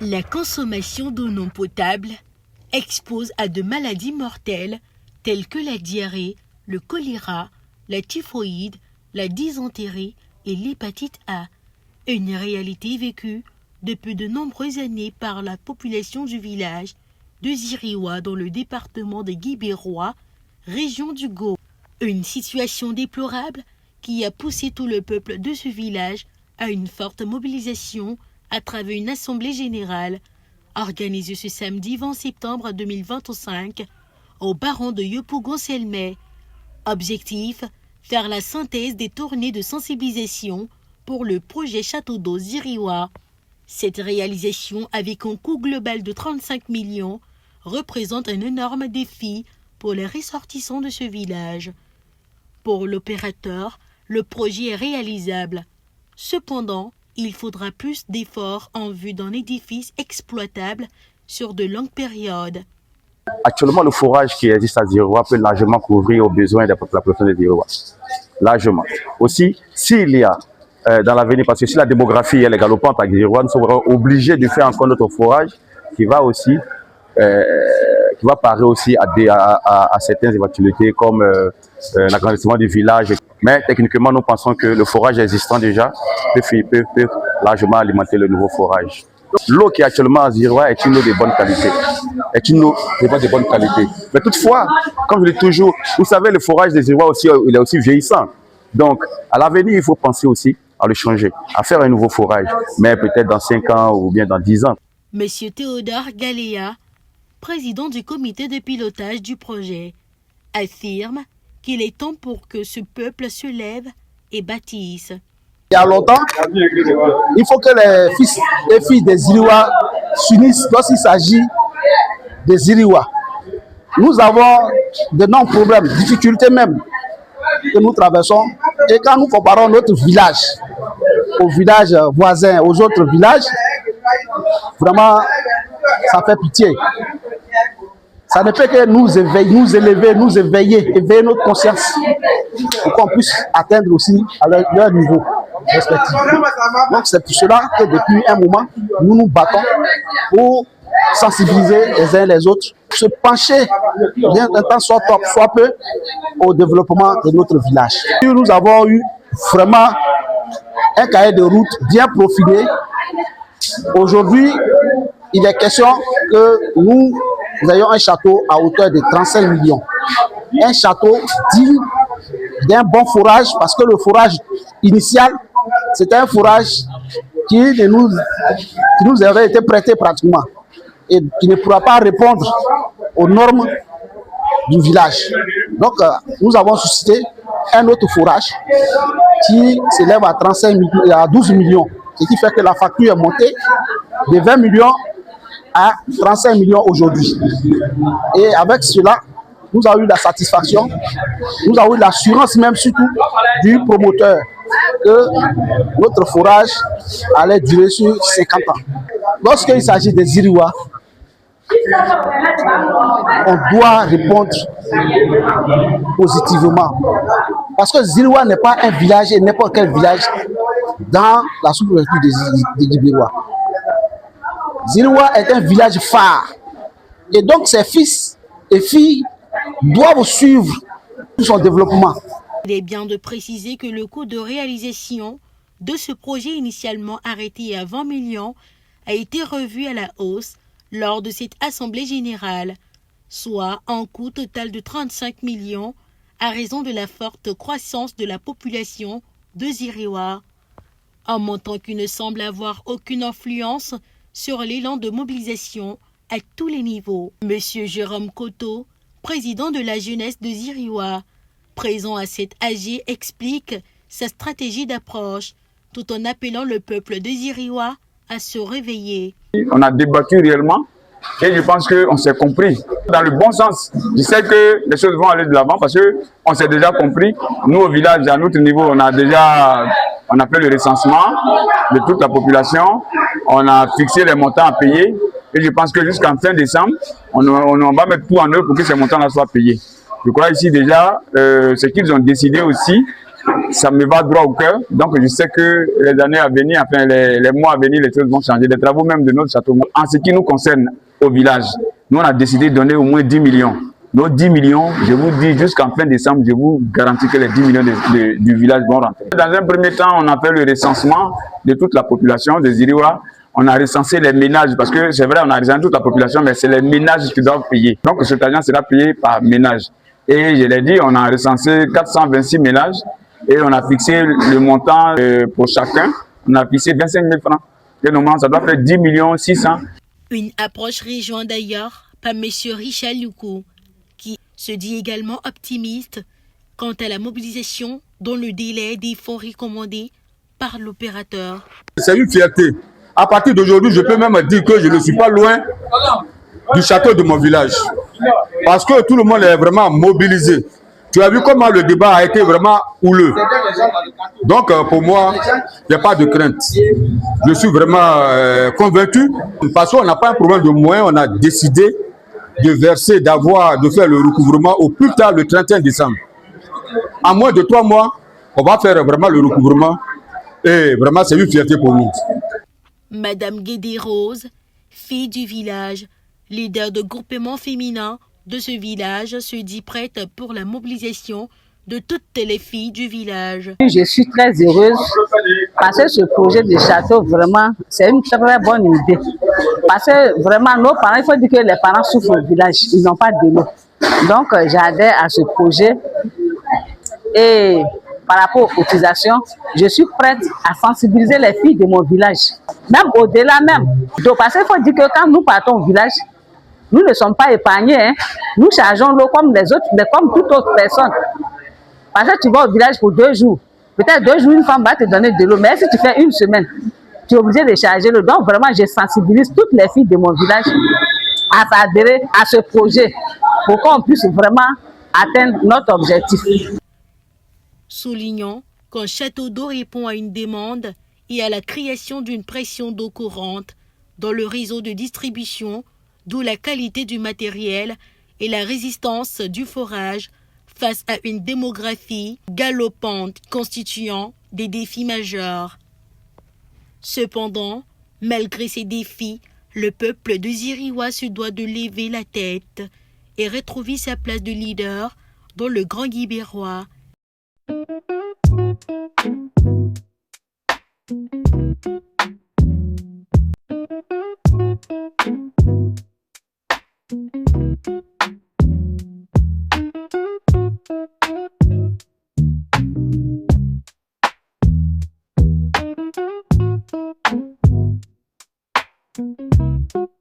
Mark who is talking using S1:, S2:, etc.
S1: La consommation d'eau non potable expose à de maladies mortelles telles que la diarrhée, le choléra, la typhoïde, la dysenterie et l'hépatite A. Une réalité vécue depuis de nombreuses années par la population du village de Ziriwa dans le département de Guibérois, région du Gao. Une situation déplorable qui a poussé tout le peuple de ce village à une forte mobilisation à travers une assemblée générale organisée ce samedi 20 septembre 2025 au baron de Yopougon-Selmay. Objectif, faire la synthèse des tournées de sensibilisation pour le projet Château d'eau Ziriwa. Cette réalisation, avec un coût global de 35 millions, représente un énorme défi pour les ressortissants de ce village. Pour l'opérateur, le projet est réalisable. Cependant, il faudra plus d'efforts en vue d'un édifice exploitable sur de longues périodes.
S2: Actuellement, le forage qui existe à Ziriwa peut largement couvrir aux besoins de la population de Ziriwa. Largement. Aussi, s'il y a dans l'avenir, parce que si la démographie elle est galopante à Ziriwa, nous serons obligés de faire encore notre forage qui va aussi qui va parer aussi à certaines éventualités comme l'agrandissement du village. Mais techniquement, nous pensons que le forage existant déjà peut largement alimenter le nouveau forage. L'eau qui est actuellement à Ziriwa est une eau de bonne qualité. Est une eau de bonne qualité. Mais toutefois, comme je dis toujours, vous savez, le forage de Ziriwa aussi, il est aussi vieillissant. Donc, à l'avenir, il faut penser aussi à le changer, à faire un nouveau forage, mais peut-être dans 5 ans ou bien dans 10 ans.
S1: Monsieur Théodore Galéa, président du comité de pilotage du projet, affirme qu'il est temps pour que ce peuple se lève et bâtisse.
S3: Il y a longtemps, il faut que les fils et filles des Ziriwa s'unissent lorsqu'il s'agit des Ziriwa. Nous avons de nombreux problèmes, difficultés même que nous traversons. Et quand nous comparons notre village aux villages voisins, aux autres villages, vraiment, ça fait pitié. Ça ne fait que nous éveiller, nous éveiller notre conscience pour qu'on puisse atteindre aussi à leur niveau respectif. Donc c'est pour cela que depuis un moment, nous nous battons pour sensibiliser les uns les autres, se pencher d'un temps soit peu au développement de notre village. Nous avons eu vraiment un cahier de route bien profilé. Aujourd'hui, il est question que nous ayons un château à hauteur de 35 millions. Un château digne d'un bon forage, parce que le forage initial, c'était un forage qui nous avait été prêté pratiquement et qui ne pourra pas répondre aux normes du village. Donc, nous avons suscité un autre forage qui s'élève à 12 millions, ce qui fait que la facture est montée de 20 millions à 35 millions aujourd'hui. Et avec cela, nous avons eu la satisfaction, nous avons eu l'assurance même surtout du promoteur que notre forage allait durer sur 50 ans. Lorsqu'il s'agit des Ziriwa, on doit répondre positivement. Parce que Ziriwa n'est pas un village, et n'importe quel village dans la sous-préfecture de Guibérois. Ziriwa est un village phare. Et donc ses fils et filles doivent suivre son développement.
S1: Il est bien de préciser que le coût de réalisation de ce projet initialement arrêté à 20 millions a été revu à la hausse lors de cette assemblée générale, soit un coût total de 35 millions à raison de la forte croissance de la population de Ziriwa, un montant qui ne semble avoir aucune influence sur l'élan de mobilisation à tous les niveaux. Monsieur Jérôme Koto, président de la jeunesse de Ziriwa, présent à cette AG, explique sa stratégie d'approche tout en appelant le peuple de Ziriwa à se réveiller.
S4: On a débattu réellement et je pense qu'on s'est compris dans le bon sens. Je sais que les choses vont aller de l'avant parce qu'on s'est déjà compris. Nous au village, à notre niveau, on a fait le recensement de toute la population. On a fixé les montants à payer et je pense que jusqu'en fin décembre, on va mettre tout en œuvre pour que ces montants-là soient payés. Je crois ici déjà ce qu'ils ont décidé aussi, ça me va droit au cœur. Donc je sais que les années à venir, enfin les mois à venir, les choses vont changer. Les travaux même de notre château. En ce qui nous concerne au village, nous on a décidé de donner au moins 10 millions. Nos 10 millions, je vous dis, jusqu'en fin décembre, je vous garantis que les 10 millions du village vont rentrer. Dans un premier temps, on a fait le recensement de toute la population des Iriwa. On a recensé les ménages, parce que c'est vrai, on a recensé toute la population, mais c'est les ménages qui doivent payer. Donc cet argent sera payé par ménage. Et je l'ai dit, on a recensé 426 ménages et on a fixé le montant pour chacun. On a fixé 25 000 francs. Et normalement, ça doit faire 10 millions 600.
S1: Une approche rejointe d'ailleurs par M. Richard Loukou, qui se dit également optimiste quant à la mobilisation dans le délai des fonds recommandés par l'opérateur.
S5: C'est une fierté. À partir d'aujourd'hui, je peux même dire que je ne suis pas loin du château de mon village. Parce que tout le monde est vraiment mobilisé. Tu as vu comment le débat a été vraiment houleux. Donc pour moi, il n'y a pas de crainte. Je suis vraiment convaincu. Parce qu'on n'a pas un problème de moyens, on a décidé de verser, de faire le recouvrement au plus tard le 31 décembre. En moins de 3 mois, on va faire vraiment le recouvrement. Et vraiment, c'est une fierté pour nous.
S1: Madame Guédé Rose, fille du village, leader de groupement féminin de ce village, se dit prête pour la mobilisation de toutes les filles du village.
S6: Je suis très heureuse parce que ce projet de château, vraiment, c'est une très bonne idée. Parce que vraiment, nos parents, il faut dire que les parents souffrent au village, ils n'ont pas de l'eau. Donc, j'adhère à ce projet. Et par rapport aux cotisations, je suis prête à sensibiliser les filles de mon village, même au-delà même. Donc, parce qu'il faut dire que quand nous partons au village, nous ne sommes pas épargnés. Hein. Nous chargeons l'eau comme les autres, comme toute autre personne. Parce que tu vas au village pour 2 jours. Peut-être 2 jours, une femme va te donner de l'eau. Mais si tu fais 1 semaine, tu es obligé de charger l'eau. Donc, vraiment, je sensibilise toutes les filles de mon village à s'adhérer à ce projet pour qu'on puisse vraiment atteindre notre objectif.
S1: Soulignant qu'un château d'eau répond à une demande et à la création d'une pression d'eau courante dans le réseau de distribution, d'où la qualité du matériel et la résistance du forage face à une démographie galopante constituant des défis majeurs. Cependant, malgré ces défis, le peuple de Ziriwa se doit de lever la tête et retrouver sa place de leader dans le Grand Guibérois. Thank you.